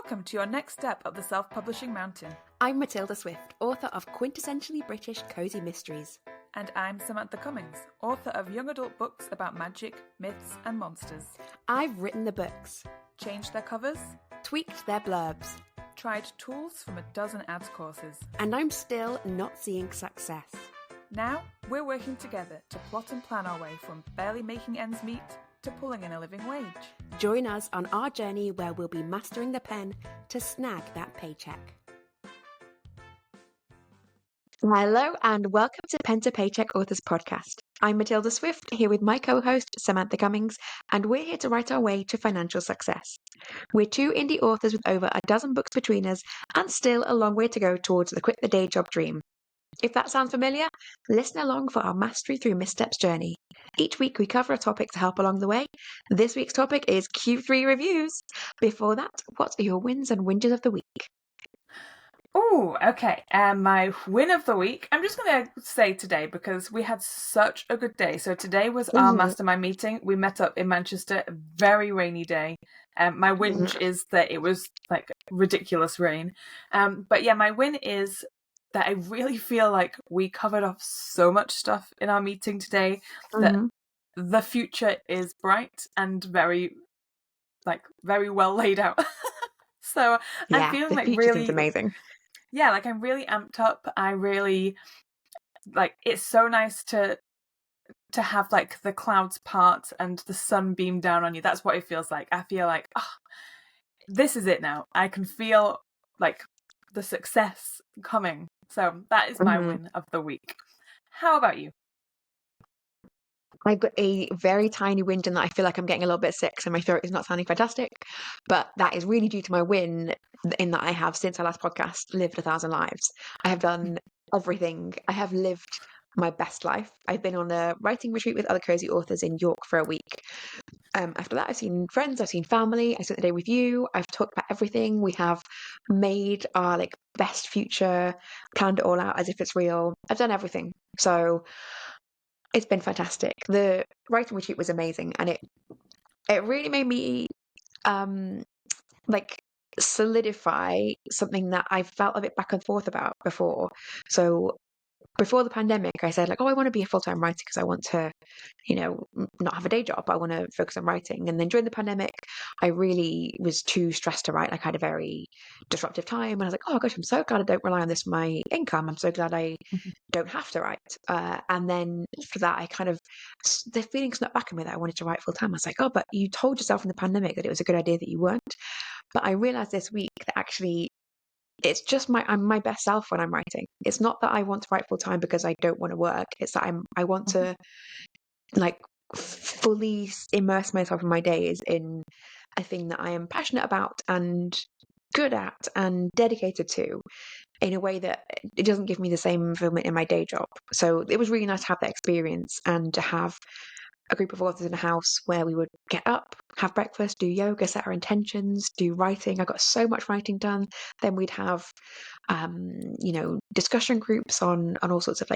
Welcome to your next step up the self-publishing mountain. I'm Matilda Swift, author of quintessentially British cozy mysteries. And I'm Samantha Cummings, author of young adult books about magic, myths and monsters. I've written the books, Changed their covers, tweaked their blurbs, tried tools from a dozen ads courses. and I'm still not seeing success. Now, we're working together to plot and plan our way from barely making ends meet to pulling in a living wage. Join us on our journey where we'll be mastering the pen to snag that paycheck. Hello and welcome to Pen to Paycheck Authors Podcast. I'm Matilda Swift, here with my co-host Samantha Cummings, and we're here to write our way to financial success. We're two indie authors with over a dozen books between us and still a long way to go towards the quit the day job dream. If that sounds familiar, listen along for our Mastery Through Missteps journey. Each week we cover a topic to help along the way. This week's topic is Q3 reviews. Before that, what are your wins and whinges of the week? Oh, okay. My win of the week, I'm just going to say today because we had such a good day. So today was our mastermind meeting. We met up in Manchester, a very rainy day. My whinge is that it was like ridiculous rain. But yeah, my win is that I really feel like we covered off so much stuff in our meeting today that the future is bright and very well laid out. So I'm feeling like really amazing. Yeah, like I'm really amped up. I really it's so nice to have like the clouds part and the sun beam down on you. That's what it feels like. I feel like, this is it now. I can feel like the success coming. So that is my win of the week. How about you? I've got a very tiny whinge in that I feel like I'm getting a little bit sick, so my throat is not sounding fantastic. But that is really due to my win in that I have, since our last podcast, lived 1,000 lives. I have done everything. I have lived my best life. I've been on a writing retreat with other cozy authors in York for a week. After that, I've seen friends, I've seen family, I spent the day with you, I've talked about everything. We have made our best future, planned it all out as if it's real. I've done everything. So it's been fantastic. The writing retreat was amazing, and it really made me solidify something that I felt a bit back and forth about before. So before the pandemic, I said I want to be a full-time writer because I want to, not have a day job. I want to focus on writing. And then during the pandemic, I really was too stressed to write. I had a very disruptive time. And I was like, oh gosh, I'm so glad I don't rely on this for my income. I'm so glad I don't have to write. And then after that, the feeling snuck back in me that I wanted to write full-time. I was like, oh, but you told yourself in the pandemic that it was a good idea that you weren't. But I realized this week that actually it's just I'm my best self when I'm writing. It's not that I want to write full time because I don't want to work. It's that I want to fully immerse myself in my days in a thing that I am passionate about and good at and dedicated to, in a way that it doesn't give me the same fulfillment in my day job. So it was really nice to have that experience and to have a group of authors in a house where we would get up, have breakfast, do yoga, set our intentions, do writing. I got so much writing done. Then we'd have, discussion groups on all sorts of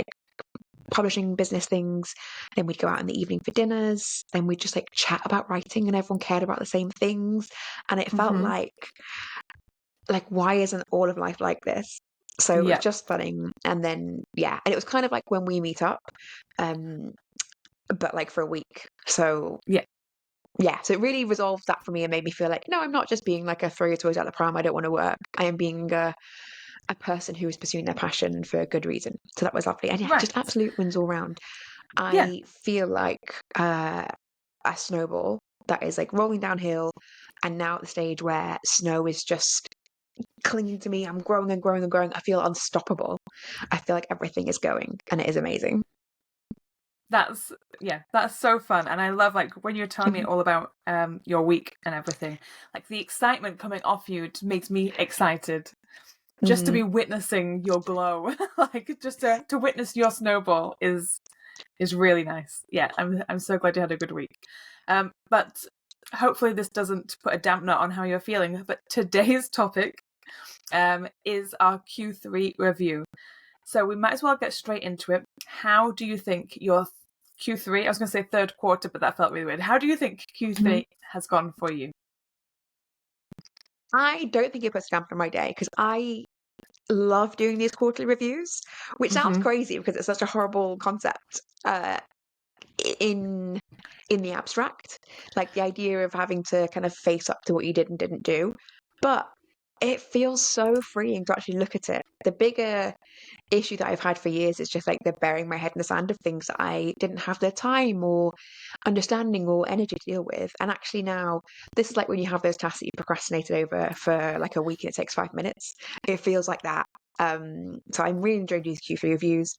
publishing business things. Then we'd go out in the evening for dinners. Then we'd just chat about writing, and everyone cared about the same things. And it felt like why isn't all of life like this? So it was just stunning. And then, and it was kind of like when we meet up, but for a week. So so it really resolved that for me and made me feel no, I'm not just being a throw your toys out the pram, I don't want to work. I am being a person who is pursuing their passion for a good reason. So that was lovely. And just absolute wins all round. I feel like a snowball that is rolling downhill, and now at the stage where snow is just clinging to me. I'm growing and growing and growing. I feel unstoppable. I feel like everything is going, and it is amazing. That's so fun. And I love when you're telling me all about your week and everything, the excitement coming off you makes me excited just to be witnessing your glow. Just to witness your snowball is really nice. I'm so glad you had a good week. But hopefully this doesn't put a dampener on how you're feeling. But today's topic is our Q3 review. So we might as well get straight into it. How do you think your Q3, I was going to say third quarter, but that felt really weird. How do you think Q3 has gone for you? I don't think it puts a damper on my day because I love doing these quarterly reviews, which sounds crazy because it's such a horrible concept in the abstract, like the idea of having to kind of face up to what you did and didn't do. But it feels so freeing to actually look at it. The bigger issue that I've had for years is just like the burying my head in the sand of things that I didn't have the time or understanding or energy to deal with. And actually now, this is like when you have those tasks that you procrastinated over for like a week and it takes 5 minutes. It feels like that. So I'm really enjoying these Q3 reviews.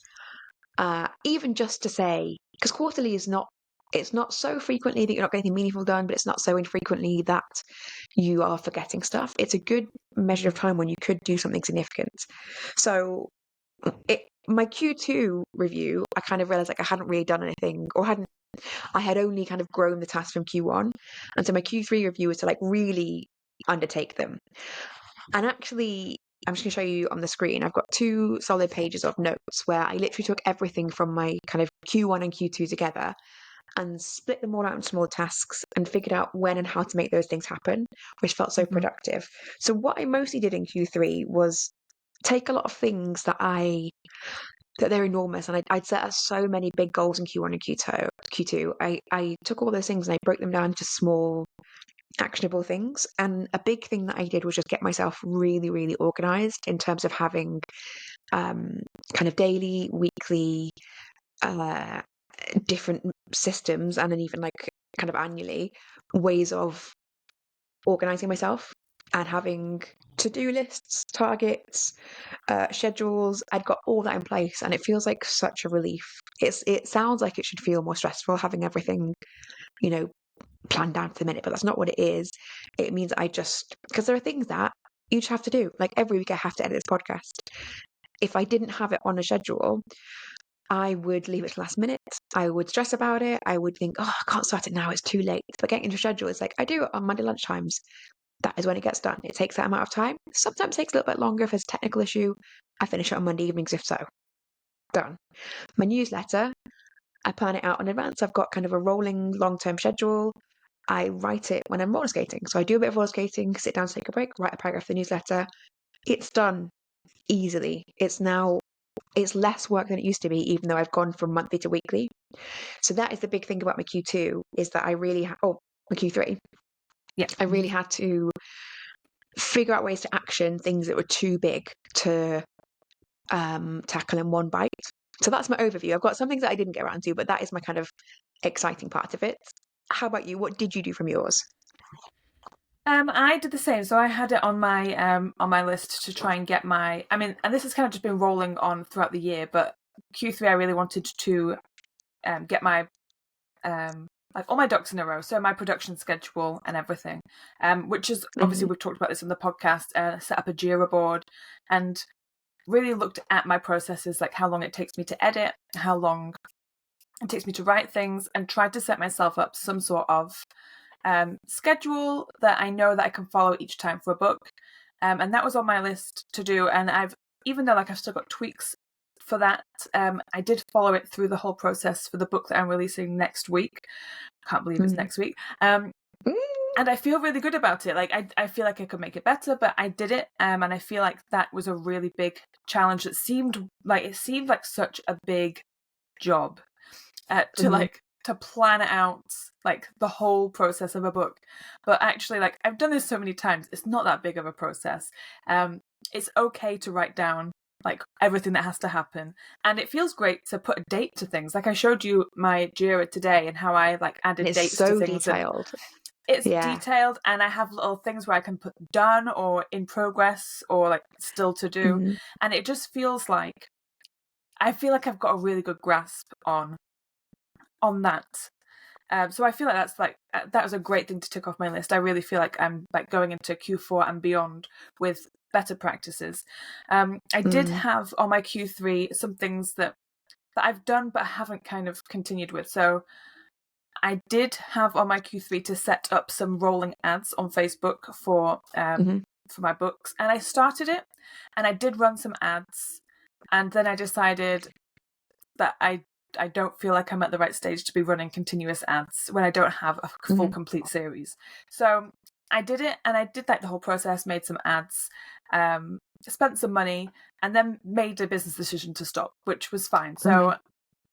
Even just to say, because quarterly is not, it's not so frequently that you're not getting anything meaningful done, but it's not so infrequently that you are forgetting stuff. It's a good measure of time when you could do something significant. So my Q2 review, I kind of realized like I hadn't really done anything, or I had only kind of grown the task from Q1. And so my Q3 review was to like really undertake them. And actually, I'm just going to show you on the screen. I've got 2 solid pages of notes where I literally took everything from my kind of Q1 and Q2 together and split them all out into small tasks and figured out when and how to make those things happen, which felt so productive. So what I mostly did in Q3 was take a lot of things that they're enormous, and I'd set us so many big goals in Q1 and Q2. I took all those things and I broke them down to small actionable things. And a big thing that I did was just get myself really, really organized in terms of having kind of daily, weekly, different systems, and then even like kind of annually ways of organizing myself and having to-do lists, targets, schedules. I'd got all that in place, and it feels like such a relief. It sounds like it should feel more stressful having everything, you know, planned down to the minute, but that's not what it is. It means because there are things that you just have to do. Like every week I have to edit this podcast. If I didn't have it on a schedule, I would leave it to last minute. I would stress about it. I would think, oh, I can't start it now, it's too late. But getting into a schedule is like, I do it on Monday lunchtimes. That is when it gets done. It takes that amount of time. Sometimes it takes a little bit longer if there's a technical issue. I finish it on Monday evenings if so. Done. My newsletter, I plan it out in advance. I've got kind of a rolling long-term schedule. I write it when I'm roller skating. So I do a bit of roller skating, sit down, take a break, write a paragraph for the newsletter. It's done easily. It's less work than it used to be, even though I've gone from monthly to weekly. So that is the big thing about my Q2 is that my Q3. Yeah. I really had to figure out ways to action things that were too big to tackle in one bite. So that's my overview. I've got some things that I didn't get around to, but that is my kind of exciting part of it. How about you? What did you do from yours? I did the same. So I had it on my list to try and get and this has kind of just been rolling on throughout the year, but Q3 I really wanted to get my like all my ducks in a row. So my production schedule and everything, which is obviously we've talked about this on the podcast. Set up a Jira board and really looked at my processes, like how long it takes me to edit, how long it takes me to write things, and tried to set myself up some sort of schedule that I know that I can follow each time for a book. And that was on my list to do. And even though like I've still got tweaks for that, I did follow it through the whole process for the book that I'm releasing next week. Can't believe it's next week. And I feel really good about it. Like I feel like I could make it better, but I did it. And I feel like that was a really big challenge. It seemed like such a big job to plan out like the whole process of a book. But actually, like I've done this so many times, it's not that big of a process. It's okay to write down like everything that has to happen, and it feels great to put a date to things. Like I showed you my Jira today and how I like added dates so to things. Detailed. It's detailed, and I have little things where I can put done or in progress or like still to do, and it just feels like I feel like I've got a really good grasp on that. So I feel like that was a great thing to tick off my list. I really feel like I'm like going into Q4 and beyond with better practices. I did have on my Q3 some things that I've done but I haven't kind of continued with. So I did have on my Q3 to set up some rolling ads on Facebook for my books, and I started it, and I did run some ads, and then I decided that I don't feel like I'm at the right stage to be running continuous ads when I don't have a full complete series. So I did it, and I did like the whole process, made some ads, spent some money, and then made a business decision to stop, which was fine. So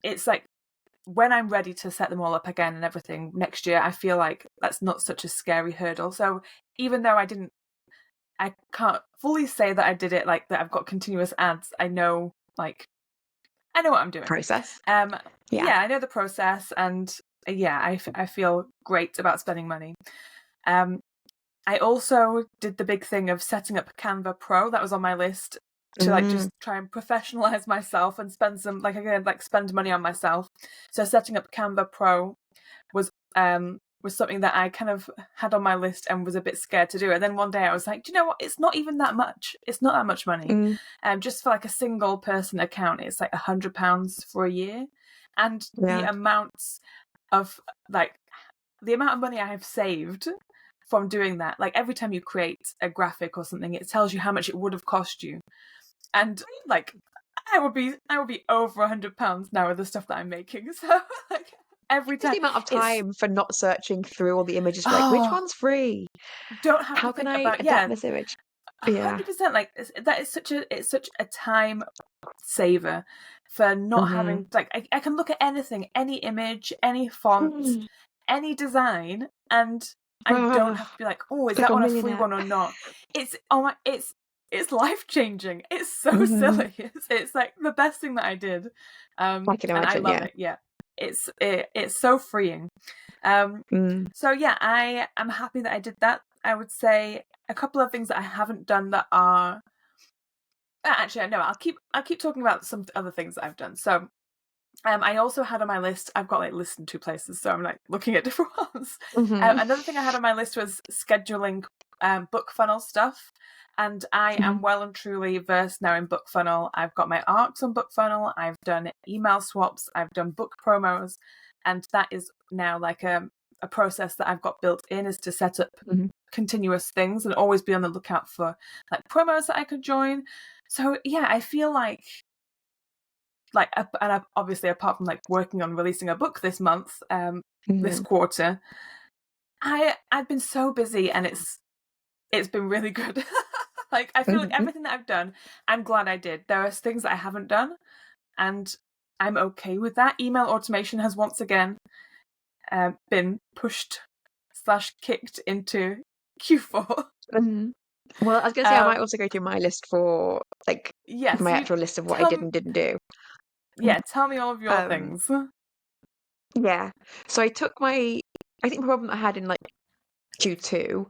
it's like when I'm ready to set them all up again and everything next year, I feel like that's not such a scary hurdle. So even though I can't fully say that I did it, like that I've got continuous ads, I know what I'm doing. Process. Yeah, I know the process, and yeah, I feel great about spending money. I also did the big thing of setting up Canva Pro. That was on my list to like just try and professionalize myself and spend some spend money on myself. So setting up Canva Pro was something that I kind of had on my list and was a bit scared to do. And then one day I was like, do you know what? It's not even that much. It's not that much money. Just for like a single person account, it's like £100 for a year. And the amounts of the amount of money I have saved from doing that, like every time you create a graphic or something, it tells you how much it would have cost you. And like I would be over £100 now with the stuff that I'm making. So like every time, the amount of time for not searching through all the images, like which one's free? Don't have How to can think I about adapt this image? 100%. Like that is such a time saver for not having I can look at anything, any image, any font, any design, and I don't have to be like, oh, is like that one a free millionaire. one or not? It's life changing. It's so silly. It's like the best thing that I did. I can imagine, and I love it. Yeah, it's so freeing. So yeah, I am happy that I did that. I would say a couple of things that I haven't done that are actually no. I'll keep talking about some other things that I've done. So I also had on my list, I've got like listened to places, so I'm like looking at different ones. Another thing I had on my list was scheduling book funnel stuff. And I am well and truly versed now in book funnel. I've got my arcs on book funnel. I've done email swaps. I've done book promos. And that is now like a process that I've got built in, is to set up continuous things and always be on the lookout for like promos that I could join. So yeah, I feel like and obviously apart from like working on releasing a book this month, this quarter, I've been so busy, and it's been really good. Like I feel like everything that I've done, I'm glad I did. There are things that I haven't done, and I'm okay with that. Email automation has once again been pushed / kicked into Q4. Well, I was going to say I might also go through my list for like my actual list of what I did and didn't do. Yeah, tell me all of your things. Yeah. So I think the problem I had in like Q2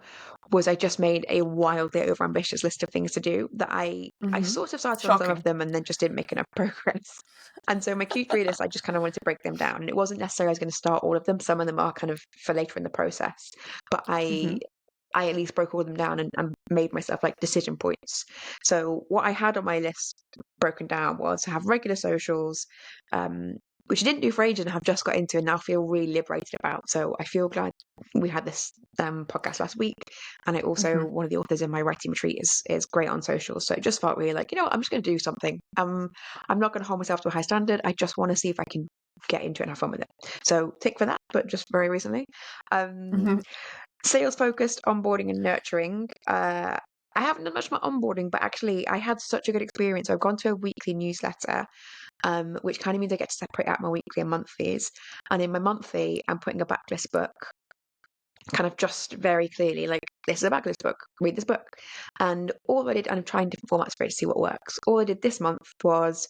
was I just made a wildly overambitious list of things to do that I sort of started on some of them and then just didn't make enough progress. And so my Q3 list, I just kind of wanted to break them down. And it wasn't necessarily I was going to start all of them. Some of them are kind of for later in the process. But I at least broke all of them down and made myself like decision points. So what I had on my list broken down was to have regular socials, which I didn't do for ages and have just got into and now feel really liberated about. So I feel glad we had this podcast last week. And I also, one of the authors in my writing retreat is great on socials. So it just felt really like, you know what, I'm just going to do something. I'm not going to hold myself to a high standard. I just want to see if I can get into it and have fun with it. So tick for that, but just very recently. Sales focused, onboarding and nurturing. I haven't done much of my onboarding, but actually I had such a good experience. I've gone to a weekly newsletter, which kind of means I get to separate out my weekly and monthlies. And in my monthly, I'm putting a backlist book, kind of just very clearly, like, this is a backlist book, read this book. And all I did, and I'm trying different formats for it to see what works. All I did this month was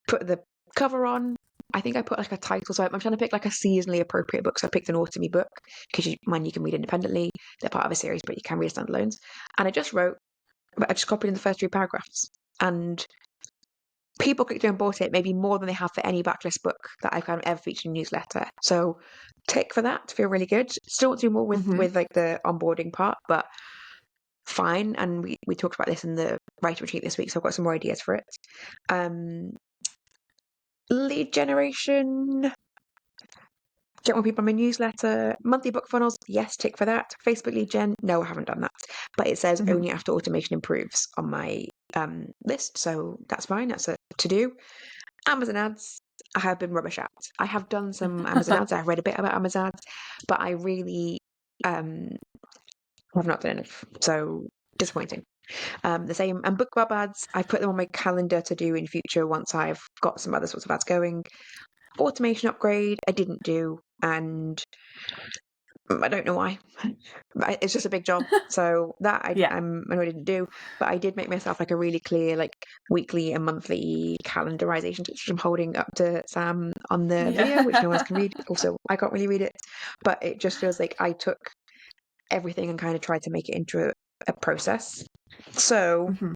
put the cover on. I think I put like a title, so I'm trying to pick like a seasonally appropriate book. So I picked an autumny book because you can read independently. They're part of a series, but you can read standalones. And I just copied in the first 3 paragraphs, and people clicked and bought it maybe more than they have for any backlist book that I've kind of ever featured in a newsletter. So tick for that. Feel really good. Still want to do more with like the onboarding part, but fine. And we talked about this in the writer retreat this week, so I've got some more ideas for it. Lead generation. Get more people on my newsletter. Monthly book funnels. Yes, tick for that. Facebook lead gen. No, I haven't done that. But it says only after automation improves on my list. So that's fine. That's a to do. Amazon ads. I have been rubbish at. I have done some Amazon ads. I've read a bit about Amazon ads. But I really I've not done enough. So disappointing. The same, and book club ads, I put them on my calendar to do in future once I've got some other sorts of ads going. Automation upgrade, I didn't do, and I don't know why. It's just a big job, so that Yeah. I know I didn't do. But I did make myself like a really clear, like weekly and monthly calendarization, which I'm holding up to Sam on the video, which no one else can read. Also, I can't really read it, but it just feels like I took everything and kind of tried to make it into a process. So Mhm.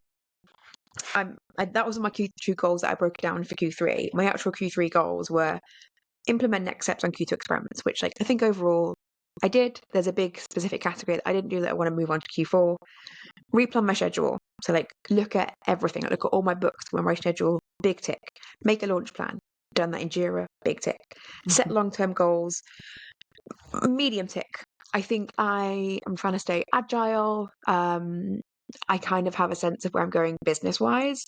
that was my Q2 goals that I broke down for Q3. My actual Q3 goals were implement next steps on Q2 experiments, which like I think overall I did. There's a big specific category that I didn't do that I want to move on to Q4. Replan my schedule. So like look at everything. Look at all my books when my schedule, big tick. Make a launch plan. Done that in Jira, big tick. Set Mhm. long-term goals, medium tick. I think I am trying to stay agile. I kind of have a sense of where I'm going business wise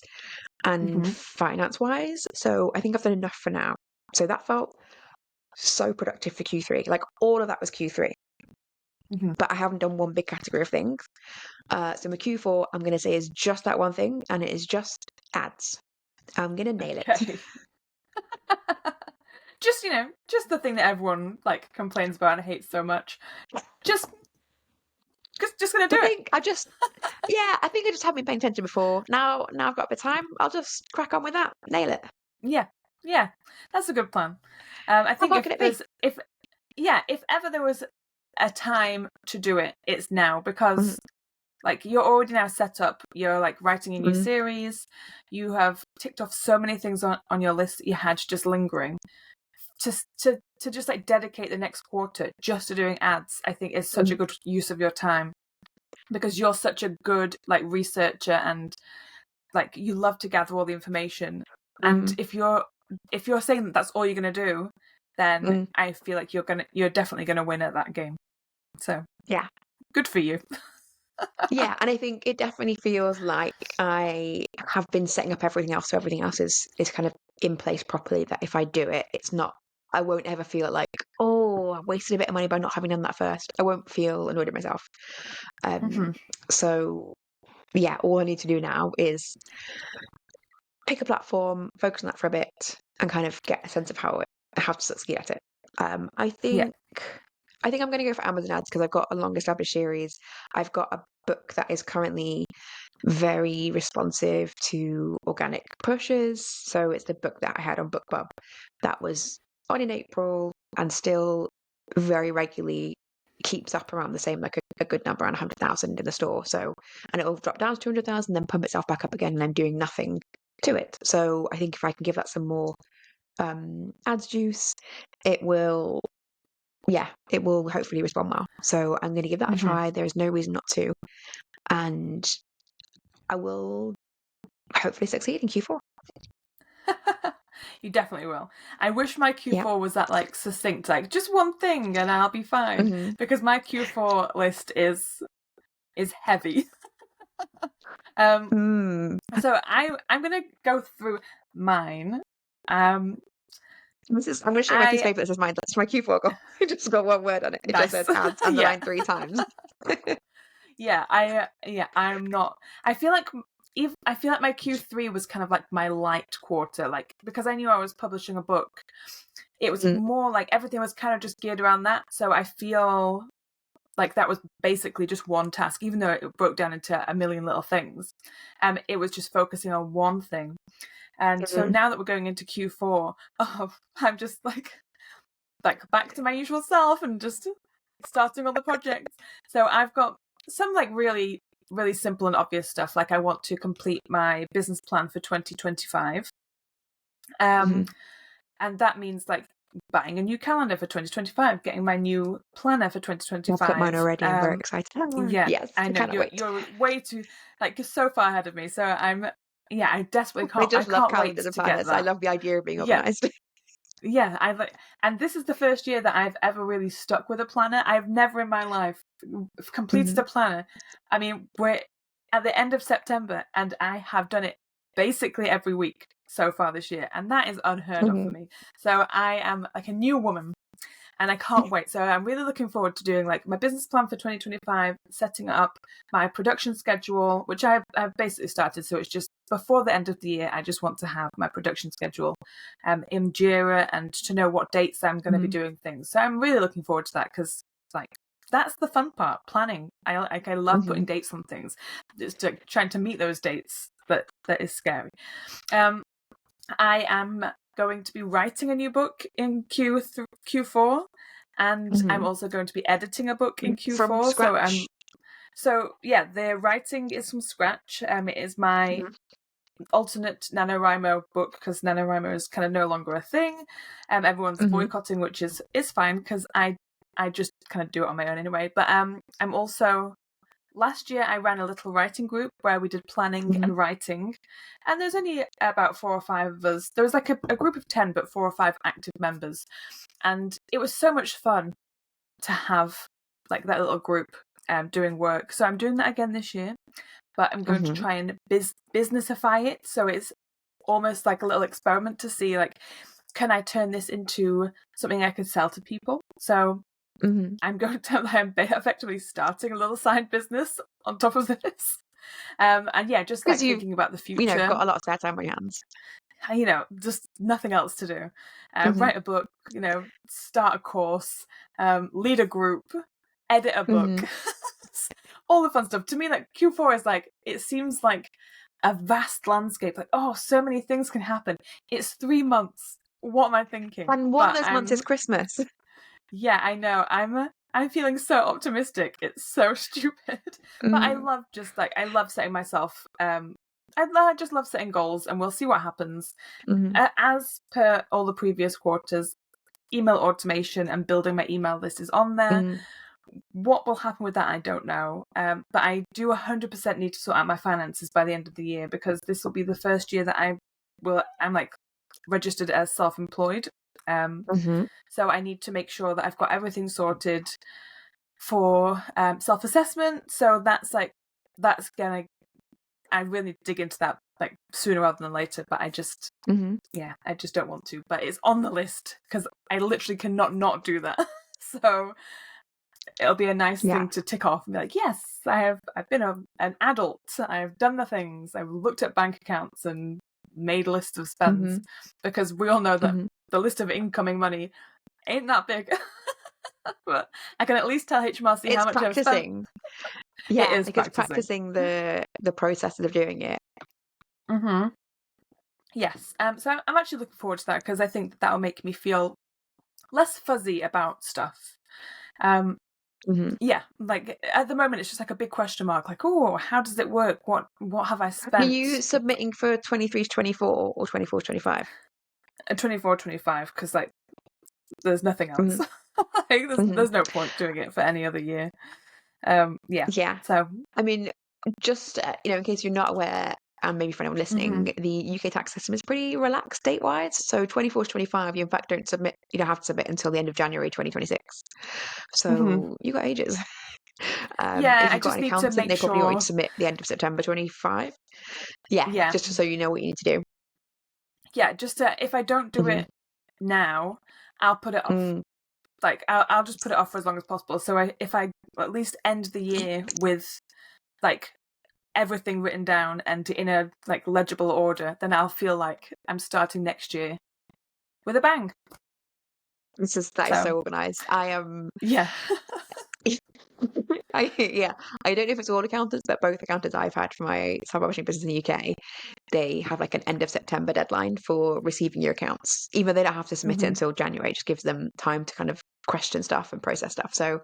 and Mhm. finance wise. So I think I've done enough for now. So that felt so productive for Q3. Like all of that was Q3, Mhm. but I haven't done one big category of things. So my Q4, I'm going to say, is just that one thing, and it is just ads. I'm going to nail it. Okay. Just, just the thing that everyone like complains about and hates so much. Just gonna do I it. think I think I just haven't been paying attention before. Now I've got a bit of time. I'll just crack on with that. Nail it. Yeah. Yeah. That's a good plan. I How think far can it be? if ever there was a time to do it, it's now, Mm, because like you're already now set up. You're like writing a new mm, series. You have ticked off so many things on your list that you had just lingering. To just like dedicate the next quarter just to doing ads, I think is such a mm, good use of your time, because you're such a good like researcher, and like you love to gather all the information. And mm, if you're saying that that's all you're gonna do, then mm. I feel like you're definitely gonna win at that game. So Yeah. good for you. Yeah, and I think it definitely feels like I have been setting up everything else, so everything else is kind of in place properly. That if I do it, it's not. I won't ever feel like, oh, I wasted a bit of money by not having done that first. I won't feel annoyed at myself. Um, Hmm. so yeah, all I need to do now is pick a platform, focus on that for a bit, and kind of get a sense of how to succeed at it. Um, I Yeah. think I think I'm going to go for Amazon ads because I've got a long established series. I've got a book that is currently very responsive to organic pushes. So it's the book that I had on Book Club that was on in April and still very regularly keeps up around the same, like a good number, around 100,000 in the store. So, and it will drop down to 200,000, then pump itself back up again, and I'm doing nothing to it. So I think if I can give that some more ads juice, it will, yeah, it will hopefully respond well. So I'm going to give that a Hmm. try. There is no reason not to. And I will hopefully succeed in Q4. You definitely will. I wish my Yeah. Q4 was that like succinct, like just one thing and I'll be fine. Hmm. Because my Q4 list is heavy. Um, Mm. so I'm gonna go through mine. Um, I'm going to show you my piece of I paper that says mine. That's my Q4 goal. It just got one word on it. It just Nice. says ads Yeah. underlined 3 times. I'm not. I feel like I feel like my Q3 was kind of like my light quarter, like because I knew I was publishing a book. It was Mm, more like everything was kind of just geared around that. So I feel like that was basically just one task, even though it broke down into a million little things. It was just focusing on one thing. And so mm, now that we're going into Q4, I'm just like back to my usual self and just starting all the projects. So I've got some like really really simple and obvious stuff, like I want to complete my business plan for 2025. mhm. And that means like buying a new calendar for 2025, getting my new planner for I've got mine 2025. already. I'm very excited. Yeah, Yes, I I know cannot wait. you're way too like you're so far ahead of me. So I desperately I I just love can't wait calendars and to get planners. I that. love the idea of being Yeah, organized. yeah, I've like, and this is the first year that I've ever really stuck with a planner. I've never in my life completed Mhm, a planner. I mean, we're at the end of September, and I have done it basically every week so far this year, and that is unheard of for mhm, me. So I am like a new woman. and I can't wait. So I'm really looking forward to doing like my business plan for 2025, setting up my production schedule, which I've basically started. So it's just before the end of the year, I just want to have my production schedule in Jira and to know what dates I'm going to be doing things. So I'm really looking forward to that because like that's the fun part, planning. I love putting dates on things. Just trying to meet those dates that is scary. I am going to be writing a new book in Q4, and I'm also going to be editing a book in Q4. From scratch. So yeah, the writing is from scratch. It is my alternate NaNoWriMo book because NaNoWriMo is kind of no longer a thing. Everyone's boycotting, which is fine because I just kind of do it on my own anyway. But I'm also, last year I ran a little writing group where we did planning and writing, and there's only about 4 or 5 of us. There was like a group of 10, but 4 or 5 active members, and it was so much fun to have like that little group doing work. So I'm doing that again this year, but I'm going to try and businessify it. So it's almost like a little experiment to see like, can I turn this into something I could sell to people? So I'm going to I'm effectively starting a little side business on top of this. And yeah, just like thinking about the future. You know, got a lot of spare time on your hands. You know, just nothing else to do. Write a book, you know, start a course, lead a group, edit a book, all the fun stuff. To me, like Q4 is like, it seems like a vast landscape. Like, oh, so many things can happen. It's 3 months. What am I thinking? And one of those months is Christmas. Yeah, I know. I'm feeling so optimistic. It's so stupid. But I love I love setting myself I just love setting goals, and we'll see what happens. As per all the previous quarters, email automation and building my email list is on there. What will happen with that, I don't know. But I do 100% need to sort out my finances by the end of the year, because this will be the first year that I'm like registered as self-employed. So I need to make sure that I've got everything sorted for self-assessment. So that's gonna, I really dig into that like sooner rather than later, but I just I just don't want to. But it's on the list because I literally cannot not do that. So it'll be a nice thing to tick off and be like, yes, I've been an adult, I've done the things, I've looked at bank accounts and made lists of spends, because we all know that the list of incoming money ain't that big. But I can at least tell HMRC how much I've spent. Yeah, it is practicing the process of doing it. Yes. So I'm actually looking forward to that, because I think that will make me feel less fuzzy about stuff. Yeah, like at the moment it's just like a big question mark, like, oh, how does it work? What have I spent? Are you submitting for 23 to 24 or 24 to 25? 24, 25, because like there's nothing else. Like, there's no point doing it for any other year. Yeah. So I mean, just in case you're not aware, and maybe for anyone listening, the UK tax system is pretty relaxed date-wise. So 24 to 25, you in fact don't have to submit until the end of January 2026. So you got ages. If you've got an accountant, they probably want you to submit the end of September 25. Yeah, just so you know what you need to do. Yeah, just if I don't do it now, I'll put it off. Like I'll just put it off for as long as possible. So if I at least end the year with like everything written down and in a like legible order, then I'll feel like I'm starting next year with a bang. That is so organized. I am. Yeah. I don't know if it's all accountants, but both accountants I've had for my self-publishing business in the UK, they have like an end of September deadline for receiving your accounts. Even though they don't have to submit it until January, it just gives them time to kind of question stuff and process stuff. So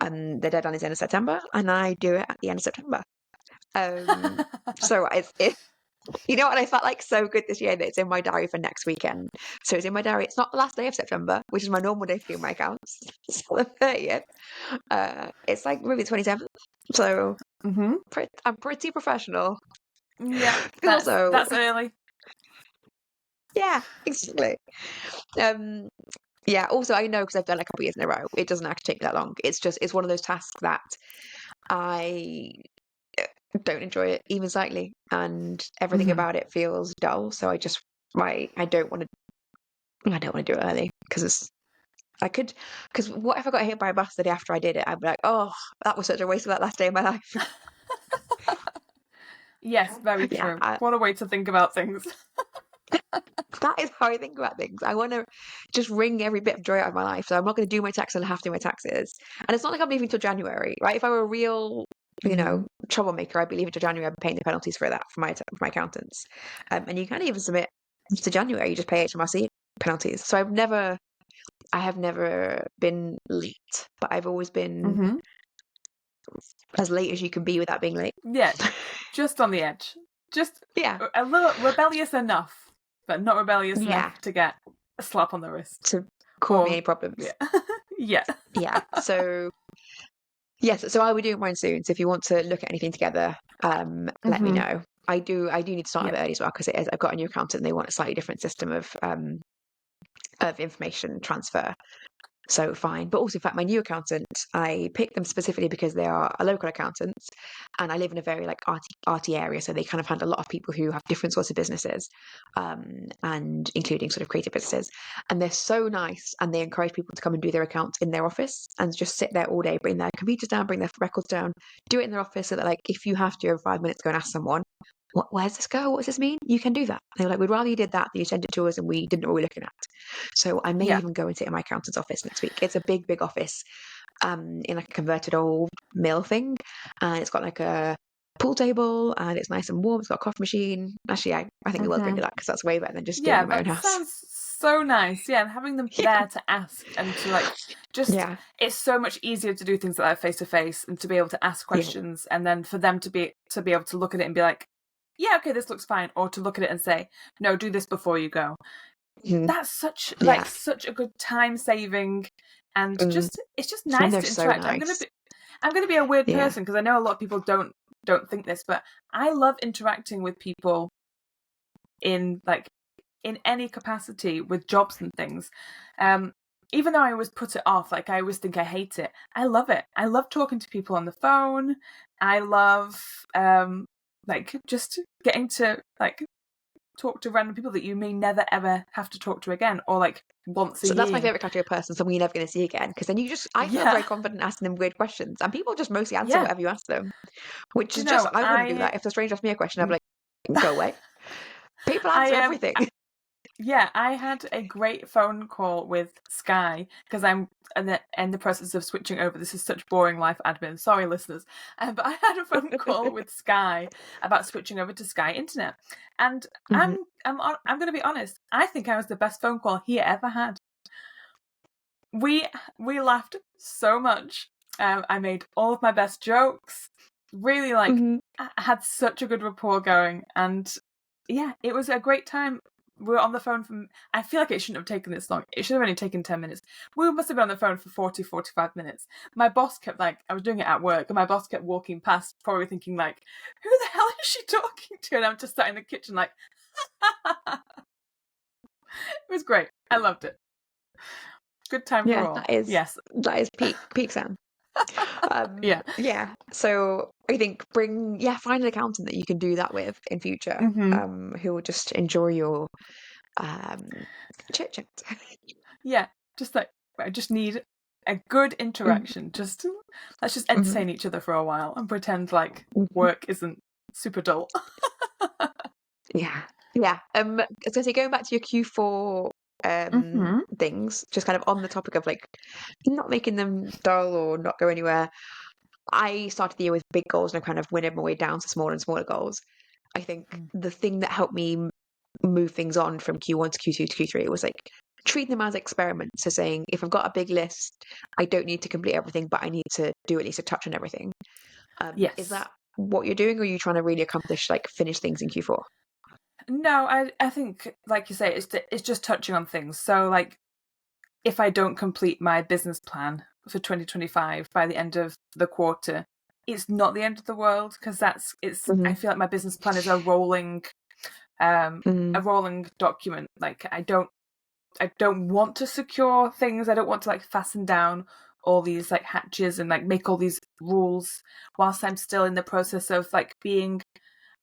the deadline is end of September, and I do it at the end of September. So you know what, I felt like so good this year that it's in my diary for next weekend. So it's in my diary. It's not the last day of September, which is my normal day for doing my accounts. It's the 30th. It's like maybe the 27th. So I'm pretty professional. Yeah, that's early. Yeah, exactly. Yeah, also I know, because I've done it a couple of years in a row, it doesn't actually take me that long. It's one of those tasks that I don't enjoy it even slightly, and everything about it feels dull. So I don't want to do it early, because I could, because what if I got hit by a bus the day after I did it? I'd be like, oh, that was such a waste of that last day of my life. Yes, very Yeah, true. What a way to think about things. that is how I think about things. I want to just wring every bit of joy out of my life. So I'm not going to do my taxes until I have to do my taxes. And it's not like I'm leaving till January, right? If I were a real, troublemaker, I'd be leaving till January. I'd be paying the penalties for that for my accountants. And you can't even submit to January. You just pay HMRC penalties. So I have never been late, but I've always been Mm-hmm. as late as you can be without being late. Yeah, just on the edge. Just Yeah. a little rebellious enough, but not rebellious Yeah. enough to get a slap on the wrist. To cause me any problems. Yeah. Yeah. Yeah. So yes, so I'll be doing mine soon. So if you want to look at anything together, let me know. I do need to start a bit early as well because I've got a new accountant and they want a slightly different system of information transfer. So fine. But also, in fact, my new accountant, I picked them specifically because they are a local accountant and I live in a very like arty area. So they kind of handle a lot of people who have different sorts of businesses, and including sort of creative businesses. And they're so nice and they encourage people to come and do their accounts in their office and just sit there all day, bring their computers down, bring their records down, do it in their office so that like if you have to over 5 minutes go and ask someone, where does this go? What does this mean? You can do that. And they're like, we'd rather you did that than you sent it to us and we didn't know what we were looking at. So I may even go and sit in my accountant's office next week. It's a big, big office, in like a converted old mill thing. And it's got like a pool table and it's nice and warm. It's got a coffee machine. Actually, I think I will go do that because that's way better than just doing it in my own house. Sounds so nice. Yeah, and having them there to ask and to like it's so much easier to do things like that face to face and to be able to ask questions and then for them to be able to look at it and be like, yeah, okay, this looks fine, or to look at it and say, no, do this before you go. That's such a good time saving, and it's just nice to interact. So nice. I'm gonna be a weird person because I know a lot of people don't think this, but I love interacting with people in any capacity with jobs and things. Even though I always put it off, like I always think I hate it, I love it. I love talking to people on the phone. I love just getting to talk to random people that you may never ever have to talk to again, or like once a year. So that's my favourite category of person, someone you're never going to see again, because then I feel very confident asking them weird questions, and people just mostly answer whatever you ask them, which is just, I wouldn't do that. If a stranger asked me a question, I'd be like, go away. People answer everything. I had a great phone call with Sky because I'm in the process of switching over. This is such boring life admin. Sorry, listeners. But I had a phone call with Sky about switching over to Sky Internet, and I'm going to be honest. I think I was the best phone call he ever had. We laughed so much. I made all of my best jokes. Really, I had such a good rapport going, and yeah, it was a great time. We were on the phone I feel like it shouldn't have taken this long. It should have only taken 10 minutes. We must have been on the phone for 45 minutes. My boss kept I was doing it at work, and my boss kept walking past, probably thinking who the hell is she talking to? And I'm just sat in the kitchen it was great. I loved it. Good time for all. That is peak Sam. Yeah. So I think find an accountant that you can do that with in future, who will just enjoy your chit chat. Yeah, I just need a good interaction. Let's just entertain each other for a while and pretend work isn't super dull. Yeah. I was gonna say, going back to your Q4 things, just kind of on the topic of not making them dull or not go anywhere. I started the year with big goals and I kind of winnowed my way down to smaller and smaller goals. I think the thing that helped me move things on from Q1 to Q2 to Q3 was treating them as experiments. So saying, if I've got a big list, I don't need to complete everything, but I need to do at least a touch on everything. Yes. Is that what you're doing, or are you trying to really accomplish finish things in Q4? No, I think, like you say, it's just touching on things. So if I don't complete my business plan for 2025 by the end of the quarter, it's not the end of the world, because I feel like my business plan is a rolling document. I don't want to secure things. I don't want to fasten down all these hatches and make all these rules whilst I'm still in the process of being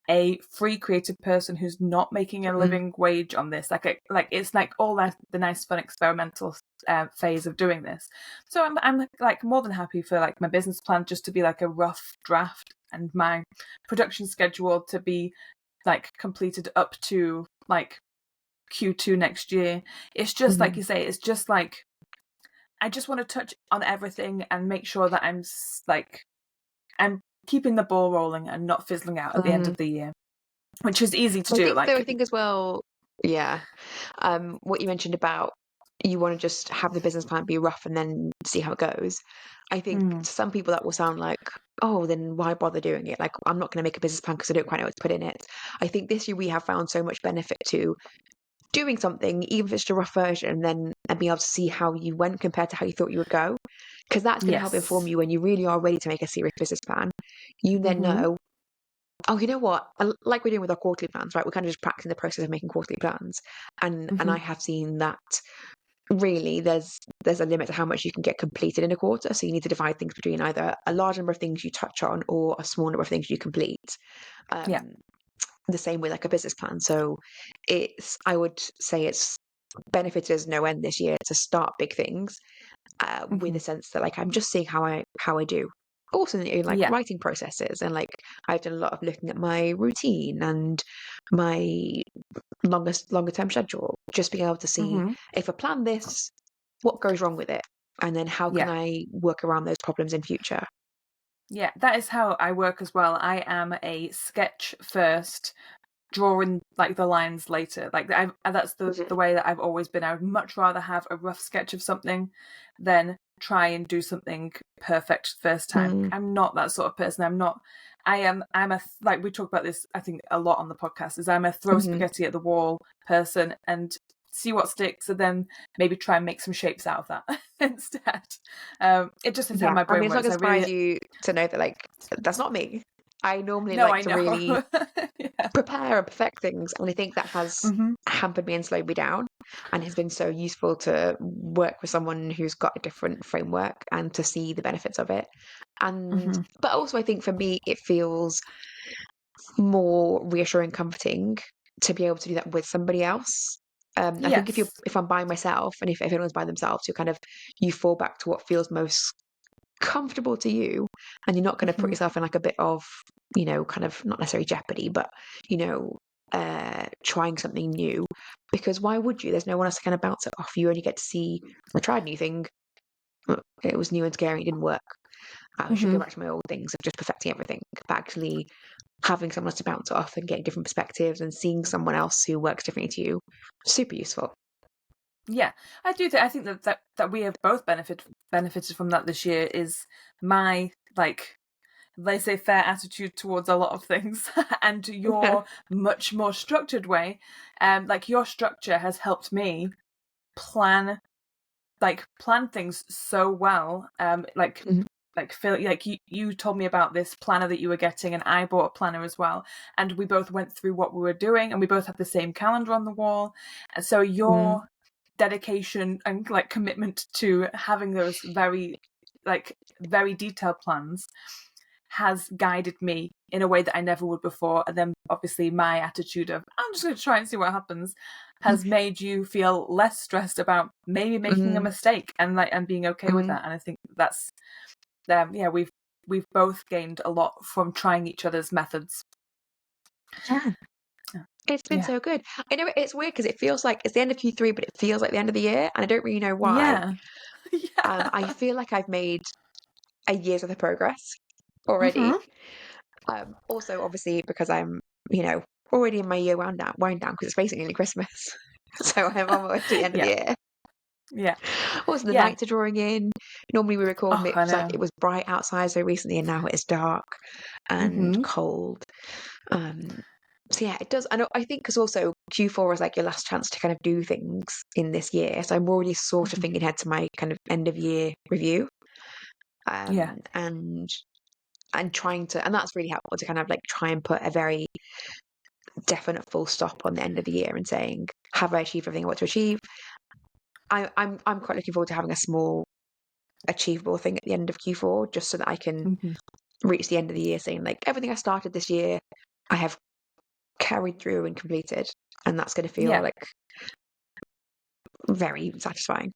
a free creative person who's not making a living wage on this. It's all the nice fun experimental phase of doing this. So I'm like more than happy for like my business plan just to be like a rough draft, and my production schedule to be like completed up to like Q2 next year. It's just like you say, it's just like I just want to touch on everything and make sure that I'm keeping the ball rolling and not fizzling out at the end of the year, which is easy to do. I think as well, yeah. What you mentioned about you want to just have the business plan be rough and then see how it goes. I think to some people that will sound like, oh, then why bother doing it? Like, I'm not going to make a business plan because I don't quite know what to put in it. I think this year we have found so much benefit to doing something, even if it's just a rough version, and being able to see how you went compared to how you thought you would go. Because that's going to help inform you when you really are ready to make a serious business plan. You then know, oh, you know what? Like we're doing with our quarterly plans, right? We're kind of just practicing the process of making quarterly plans. And I have seen that really there's a limit to how much you can get completed in a quarter. So you need to divide things between either a large number of things you touch on or a small number of things you complete. The same with like a business plan. So I would say it's benefited as no end this year to start big things with a sense that like I'm just seeing how I do. Also in like writing processes, and like I've done a lot of looking at my routine and my longer term schedule, just being able to see if I plan this, what goes wrong with it, and then how can I work around those problems in future. Yeah, that is how I work as well. I am a sketch first, drawing like the lines later. Like that's the way that I've always been. I would much rather have a rough sketch of something than try and do something perfect first time. I'm not that sort of person. I'm a like we talk about this I think a lot on the podcast, is I'm a throw spaghetti at the wall person and see what sticks, and then maybe try and make some shapes out of that instead. It just is how my brain it's works. not going to surprise you to know that like that's not me. I normally No, like I to know. really prepare and perfect things, and I think that has hampered me and slowed me down, and has been so useful to work with someone who's got a different framework and to see the benefits of it. And but also I think for me it feels more reassuring, comforting to be able to do that with somebody else. I think Yes. if I'm by myself, and if everyone's by themselves, you fall back to what feels most comfortable to you, and you're not going to put yourself in like a bit of, kind of not necessarily jeopardy, but you know trying something new, because why would you? There's no one else to kind of bounce it off. You only get to see, I tried a new thing, it was new and scary, it didn't work, I should go back to my old things of just perfecting everything. But actually having someone else to bounce it off and getting different perspectives and seeing someone else who works differently to you, super useful. Yeah, I do. I think that we have both benefited from that this year. Is my like laissez-faire attitude towards a lot of things, and your much more structured way. Like your structure has helped me plan things so well. Phil, like you told me about this planner that you were getting, and I bought a planner as well, and we both went through what we were doing, and we both had the same calendar on the wall, and so your dedication and like commitment to having those very detailed plans has guided me in a way that I never would before. And then obviously my attitude of I'm just going to try and see what happens has made you feel less stressed about maybe making a mistake, and being okay with that. And I think that's we've both gained a lot from trying each other's methods. It's been so good. I know it's weird because it feels like it's the end of Q3, but it feels like the end of the year, and I don't really know why. I feel like I've made a year's worth of progress already. Also, obviously, because I'm, already in my year wind down because it's basically nearly Christmas. So I'm almost to the end of the year. Yeah. Also, the nights are drawing in. Normally we record it like it was bright outside so recently, and now it's dark and cold. So yeah, it does. I think because also Q4 is like your last chance to kind of do things in this year. So I'm already sort of thinking ahead to my kind of end of year review. And trying to, and that's really helpful to kind of like try and put a very definite full stop on the end of the year and saying, have I achieved everything I want to achieve? I'm quite looking forward to having a small achievable thing at the end of Q4, just so that I can reach the end of the year saying like everything I started this year, I have carried through and completed, and that's going to feel like very satisfying.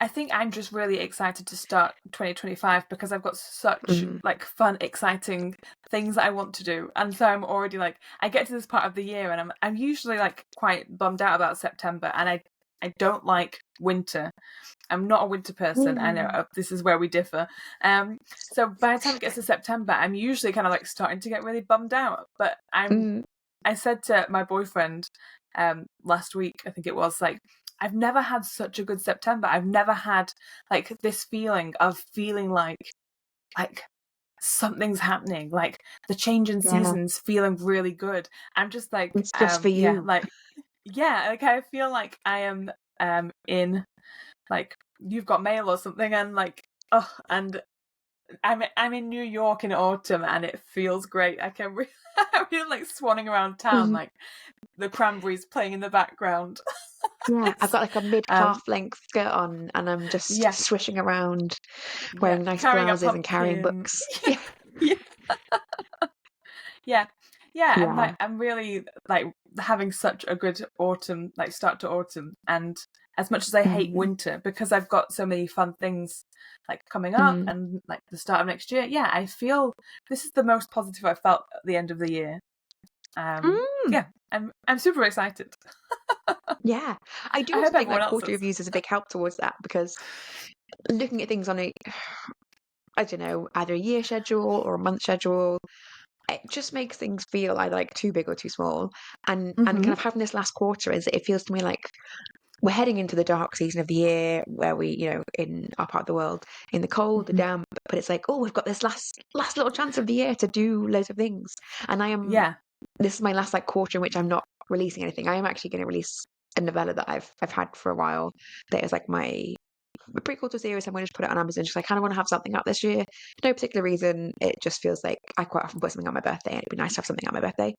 I think I'm just really excited to start 2025 because I've got such Mm. like fun, exciting things that I want to do, and so I'm already like, I get to this part of the year, and I'm usually like quite bummed out about September, and I don't like winter. I'm not a winter person. I know this is where we differ. So by the time it gets to September, I'm usually kind of like starting to get really bummed out. But Mm. I said to my boyfriend last week, I think it was, like, I've never had such a good September. I've never had like this feeling of feeling like something's happening, like the change in Yeah. seasons feeling really good. I'm just like, It's just for yeah, you. like, yeah, like I feel like I am in like You've Got Mail or something, and like, oh, and I'm in New York in autumn, and it feels great. I can I feel like swanning around town, Mhm. like the Cranberries playing in the background. Yeah, I've got like a mid-calf um length skirt on, and I'm just yeah, swishing around, yeah, wearing nice carrying a blouses and carrying pumpkin. books. Yeah. Yeah, yeah, yeah. I'm Yeah. like, I'm really like having such a good autumn, like start to autumn. And as much as I hate Mm. winter, because I've got so many fun things like coming up Mm. and like the start of next year, yeah, I feel this is the most positive I've felt at the end of the year. Mm. Yeah, I'm super excited. Yeah. I do I also hope think everyone like else quarterly is. reviews is a big help towards that, because looking at things on a, I don't know, either a year schedule or a month schedule, it just makes things feel either like too big or too small. And kind Mm-hmm. of having this last quarter is, it feels to me like we're heading into the dark season of the year, where we, in our part of the world, in the cold, the Mm-hmm. damp, but it's like, oh, we've got this last little chance of the year to do loads of things. And Yeah. this is my last like quarter in which I'm not releasing anything. I am actually going to release a novella that I've had for a while, that is like my prequel to a series. I'm going to just put it on Amazon, just I kind of want to have something out this year. No particular reason. It just feels like I quite often put something on my birthday, and it'd be nice to have something on my birthday.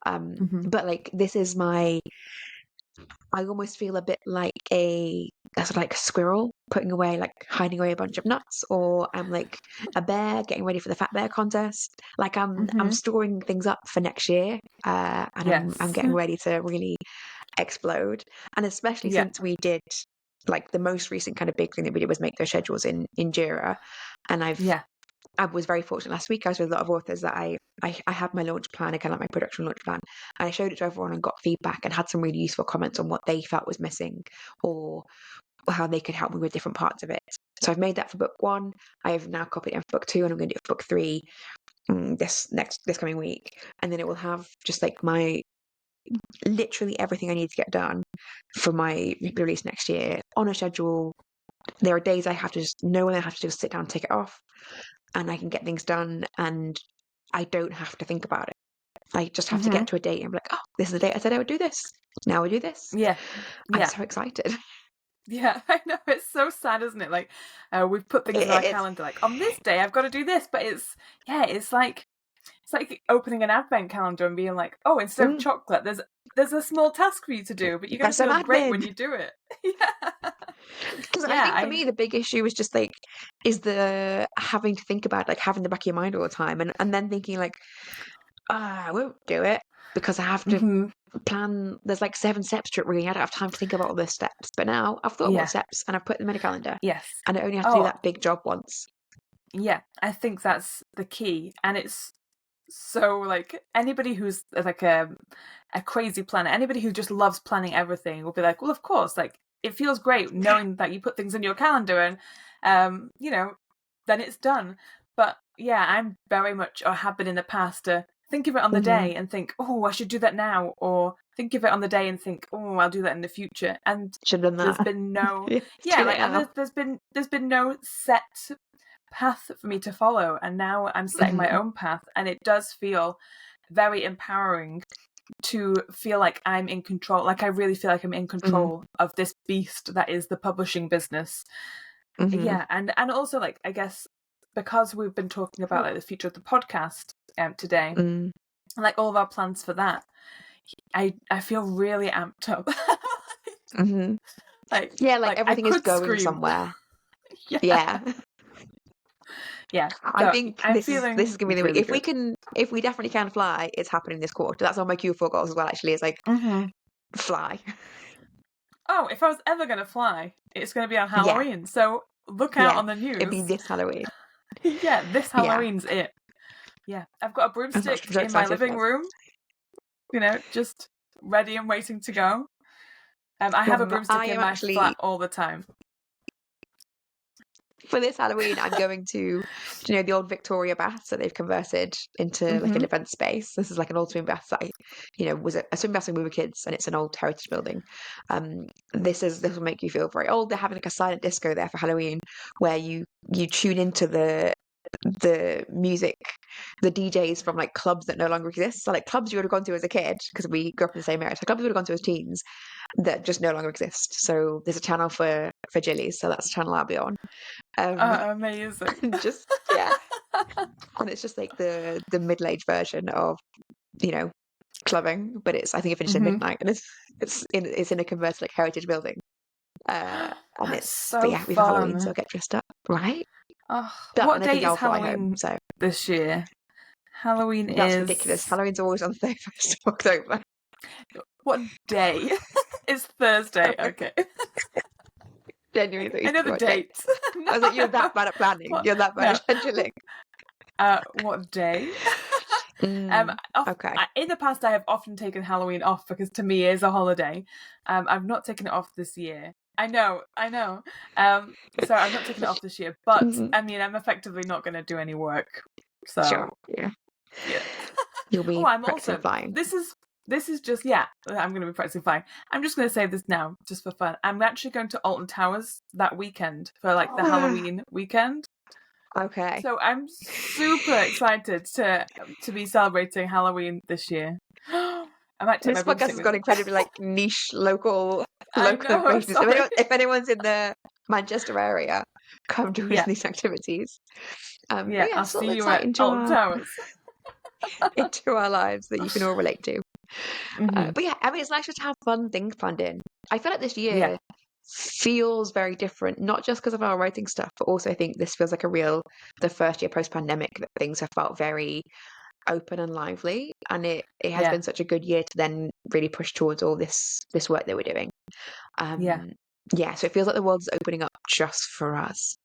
Mm-hmm. But like, this is I almost feel a bit like a sort of like a squirrel putting away, like hiding away a bunch of nuts, or I'm like a bear getting ready for the fat bear contest. Like, I'm Mm-hmm. storing things up for next year, and I'm Yes. getting ready to really explode. And especially Yeah. since we did, like, the most recent kind of big thing that we did was make those schedules in Jira, and Yeah. I was very fortunate last week. I was with a lot of authors that I had my launch plan, and kind of like my production launch plan, and I showed it to everyone and got feedback and had some really useful comments on what they felt was missing, or how they could help me with different parts of it. So I've made that for book one. I have now copied it in for book two, and I'm going to do it for book three this coming week, and then it will have just like my literally everything I need to get done for my release next year on a schedule. There are days I have to just know when I have to just sit down and take it off, and I can get things done, and I don't have to think about it. I just have to Mm-hmm. get to a date and be like, oh, this is the date I said I would do this. Now I do this. Yeah. I'm Yeah. so excited. Yeah, I know, it's so sad, isn't it? Like, we've put things in our It's calendar, like on this day I've got to do this, but it's like opening an advent calendar and being like, oh, instead of mm, chocolate, there's a small task for you to do, but you're gonna there's some feel great when admin. you do it. Yeah, Because I yeah, think for me the big issue is just like, is the having to think about, like, having the back of your mind all the time, and then thinking like, I won't do it because I have to hmm plan. There's like 7 steps to it, really. I don't have time to think about all those steps. But now I've thought about the yeah, steps and I've put them in a calendar, yes. and I only have to do Oh, that big job once. yeah, I think that's the key, and it's so like anybody who's like a crazy planner, anybody who just loves planning everything will be like, well, of course, like it feels great knowing that you put things in your calendar and then it's done. But yeah, I'm very much, or have been in the past, to think of it on the Mm-hmm. day and think, oh, I should do that now, or think of it on the day and think, oh, I'll do that in the future. And Should have done there's that. been no, It's yeah, too late like, and now. there's been no set path for me to follow, and now I'm setting my Mm-hmm. own path, and it does feel very empowering to feel like I'm in control. Like, I really feel like I'm in Mm-hmm. control of this beast that is the publishing business. Mm-hmm. Yeah, and also, like, I guess because we've been talking about like the future of the podcast today, Mm. and like all of our plans for that, I feel really amped up. Mm-hmm. Yeah, like Like I everything is could going scream. somewhere. Yeah, Yeah. yeah. I So think I'm this is feeling gonna be the week. really If we good. can, if we definitely can fly, it's happening this quarter. That's on my Q4 goals as well, actually, is like Mm-hmm. fly. oh, if I was ever going to fly, it's going to be on Yeah. Halloween. So look out Yeah. on the It'd be news. this Halloween. Yeah, this Yeah. Halloween's it. Yeah, I've got a I'm so broomstick in my excited for living this. room, just ready and waiting to go. I have a broomstick I in am my actually, flat all the time. for this Halloween, I'm going to, the old Victoria baths that they've converted into like an Mm-hmm. event space. This is like an old swimming bath that was a swimming bath when we were kids, and it's an old heritage building. This will make you feel very old. They're having like a silent disco there for Halloween, where you tune into the music, the DJs from like clubs that no longer exist. So like clubs you would have gone to as a kid because we grew up in the same area. So clubs you would have gone to as teens that just no longer exist. So there's a channel for Jillies, so that's the channel I'll be on. Amazing. Just yeah, and it's just like the middle-aged version of clubbing, but I think it finished at Mm-hmm. midnight, and it's in a converted like heritage building. And That's it's but so yeah, we have Halloween, so fun. I'll get dressed up, right? Oh, But what and I think date is I'll fly home, Halloween so this year? Halloween that's ridiculous. is Halloween's always on the 31st of October. what day? It's Thursday. Okay. January I know 31st. the What day? date. I was like, you're that bad at planning. What? You're that bad No. at scheduling. What day? Mm, okay. In the past, I have often taken Halloween off because to me it is a holiday. I've not taken it off this year. I know. So I'm not taking it off this year, but Mhm. I mean, I'm effectively not going to do any work. So Sure. Yeah. yeah. You'll be I'm practicing also. flying. This is just I'm going to be practicing flying. I'm just going to say this now, just for fun. I'm actually going to Alton Towers that weekend for like the Halloween weekend. Okay. So I'm super excited to be celebrating Halloween this year. I might take my This podcast broomstick has with got me. incredibly like niche local I know. information. Sorry. If anyone's in the Manchester area, come join us Yeah. in these activities. But Yeah. yeah, I'll sort see of you insight at Alton Towers. into our lives that you can all relate to. Mm-hmm. But yeah, I mean, it's nice just to have fun things planned in. I feel like this Yeah. year feels very different, not just because of our writing stuff, but also I think this feels like the first year post-pandemic that things have felt very open and lively, and it has Yeah. been such a good year to then really push towards all this work that we're doing. Yeah. Yeah, so it feels like the world's opening up just for us.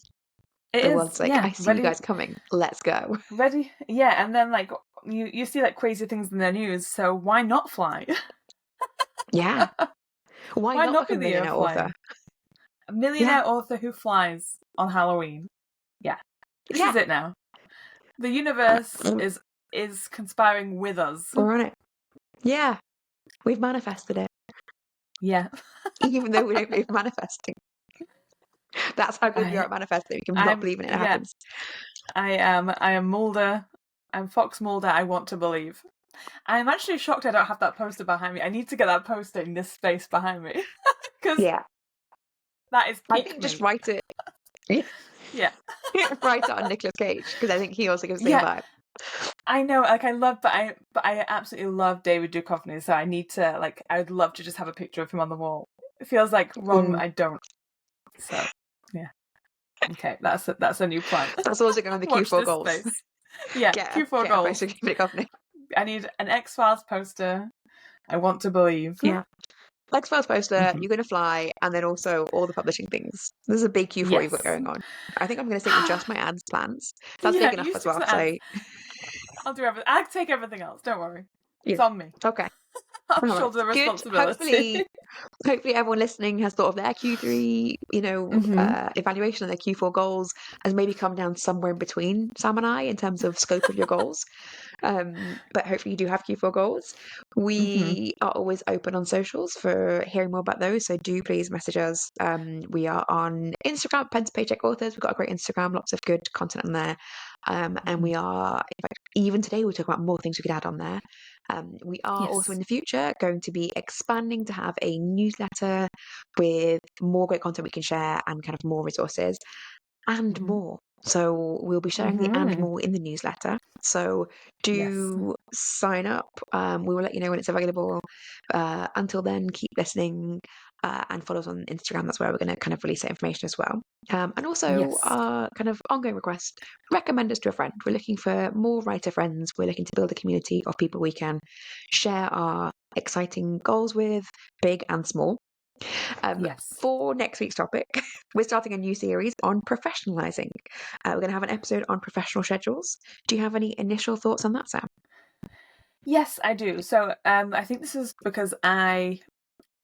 It The is. world's like, Yeah. I see you guys coming, let's go. Ready. Yeah. And then like you see like crazy things in the news. So why not fly? Yeah, why Why not not be become a the year of millionaire author? flying? A Yeah, millionaire author who flies on Halloween. Yeah. This is yeah, it now. The universe uh, is conspiring with us. we're on it. Yeah, we've manifested it, Yeah. even though we don't believe in manifesting. That's how good we are at manifesting. We can not believe in it happens. I am Mulder. I'm Fox Mulder. I want to believe. I'm actually shocked I don't have that poster behind me. I need to get that poster in this space behind me. Because Yeah, that is I peak think me. just write it. Yeah. Write it on Nicolas Cage, because I think he also gives the same vibe. I know, like but I absolutely love David Duchovny, so I need to I would love to just have a picture of him on the wall. It feels like wrong that I don't. So yeah. Okay, that's a new plan. That's also going on the Watch Q4 this goals. space. Yeah, Q4 goals. I need an X-Files poster. I want to believe. Yeah. X-Files poster, you're going to fly, and then also all the publishing things. This is a big Q4 you've got going on. I think I'm going to stick with just my ads plans. That's big enough as well. So I'll do everything. I'll take everything else. Don't worry. It's on me. Okay. I'll shoulder the responsibility. Hopefully everyone listening has thought of their Q3, evaluation and their Q4 goals has maybe come down somewhere in between Sam and I in terms of scope of your goals. But hopefully you do have Q4 goals. We are always open on socials for hearing more about those. So do please message us. We are on Instagram, Pen to Paycheck Authors. We've got a great Instagram, lots of good content on there. And we are, in fact, even today we'll talk about more things we could add on there. We are also in the future going to be expanding to have a newsletter with more great content we can share and kind of more resources and more. So we'll be sharing the and more in the newsletter. So do sign up. We will let you know when it's available. Until then, keep listening and follow us on Instagram. That's where we're going to kind of release that information as well. And also our kind of ongoing request, recommend us to a friend. We're looking for more writer friends. We're looking to build a community of people we can share our exciting goals with, big and small. Yes. For next week's topic, we're starting a new series on professionalizing. We're going to have an episode on professional schedules. Do you have any initial thoughts on that, Sam? Yes, I do. So I think this is because I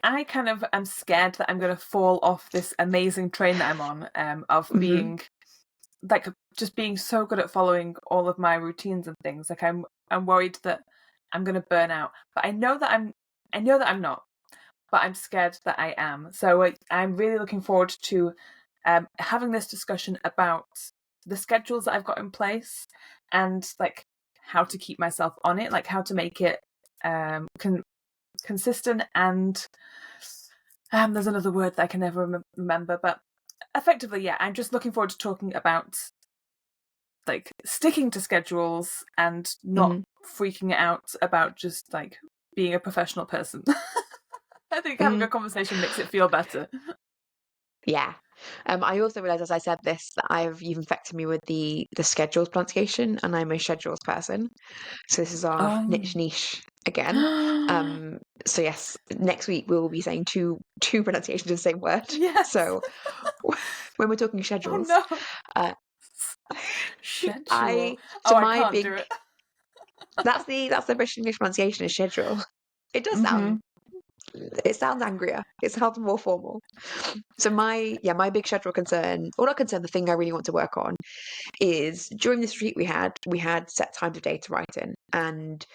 kind of am scared that I'm going to fall off this amazing train that I'm on, of being like just being so good at following all of my routines and things. Like I'm worried that I'm going to burn out, but I know that I'm not, but I'm scared that I am. So I'm really looking forward to having this discussion about the schedules that I've got in place and like how to keep myself on it, like how to make it consistent and there's another word that I can never remember, but effectively, yeah, I'm just looking forward to talking about like sticking to schedules and not freaking out about just like being a professional person. I think having a conversation makes it feel better. Yeah. I also realised as I said this that you've infected me with the schedules pronunciation, and I'm a schedules person. So this is our niche again. So yes, next week we will be saying two pronunciations of the same word. Yes. So when we're talking schedules, Oh no. uh, Schedule. I my can't big do it. that's the British English pronunciation is schedule. It does sound it sounds angrier. It sounds more formal. So my big schedule concern, or not concern, the thing I really want to work on is during this retreat we had set times of day to write in, and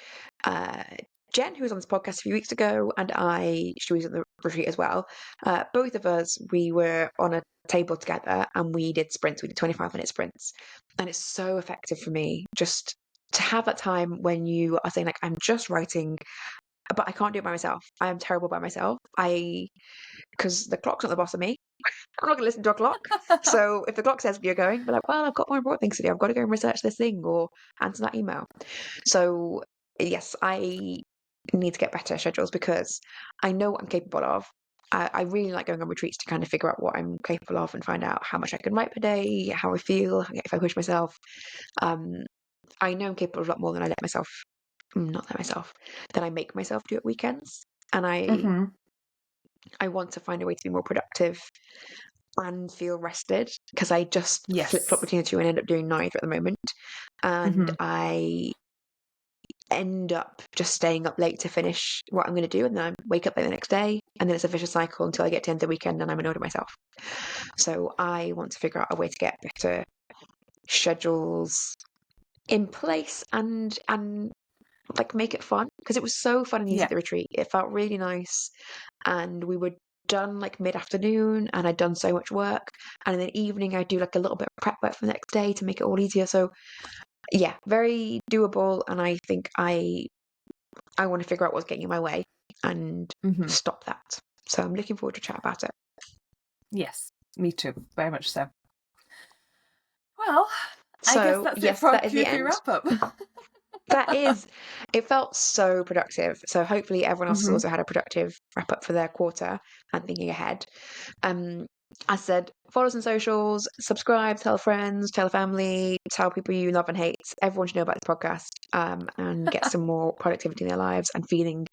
Jen, who was on this podcast a few weeks ago, and she was at the retreat as well. Both of us, we were on a table together and we did sprints. We did 25-minute sprints, and it's so effective for me just to have that time when you are saying like, I'm just writing, but I can't do it by myself. I am terrible by myself. Because the clock's not the boss of me. I'm not going to listen to a clock. So if the clock says you're going, be like, well, I've got more important things to do. I've got to go and research this thing or answer that email. So yes, I need to get better at schedules because I know what I'm capable of. I really like going on retreats to kind of figure out what I'm capable of and find out how much I can write per day, how I feel, if I push myself. I know I'm capable of a lot more than than I make myself do at weekends. And I want to find a way to be more productive and feel rested because I just flip flop between the two and end up doing neither at the moment. And I end up just staying up late to finish what I'm going to do, and then I wake up late the next day, and then it's a vicious cycle until I get to the end of the weekend and I'm annoyed at myself. So I want to figure out a way to get better schedules in place and like make it fun because it was so fun and easy at the retreat. It felt really nice, and we were done like mid-afternoon and I'd done so much work, and in the evening I'd do like a little bit of prep work for the next day to make it all easier. So yeah, very doable, and I think I want to figure out what's getting in my way and stop that. So I'm looking forward to chat about it. Yes, me too, very much so. Well, so I guess that's it for our Q3 wrap-up. It felt so productive. So hopefully everyone else has also had a productive wrap up for their quarter and thinking ahead. I said, follow us on socials, subscribe, tell friends, tell family, tell people you love and hate. Everyone should know about this podcast, and get some more productivity in their lives and feeling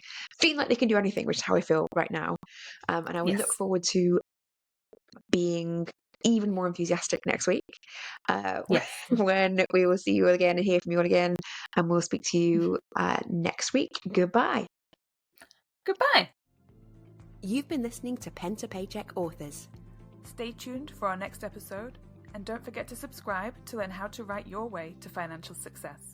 like they can do anything, which is how I feel right now. And I will look forward to being even more enthusiastic next week, when we will see you again and hear from you all again, and we'll speak to you next week. Goodbye. Goodbye. You've been listening to Pen to Paycheck Authors. Stay tuned for our next episode, and don't forget to subscribe to learn how to write your way to financial success.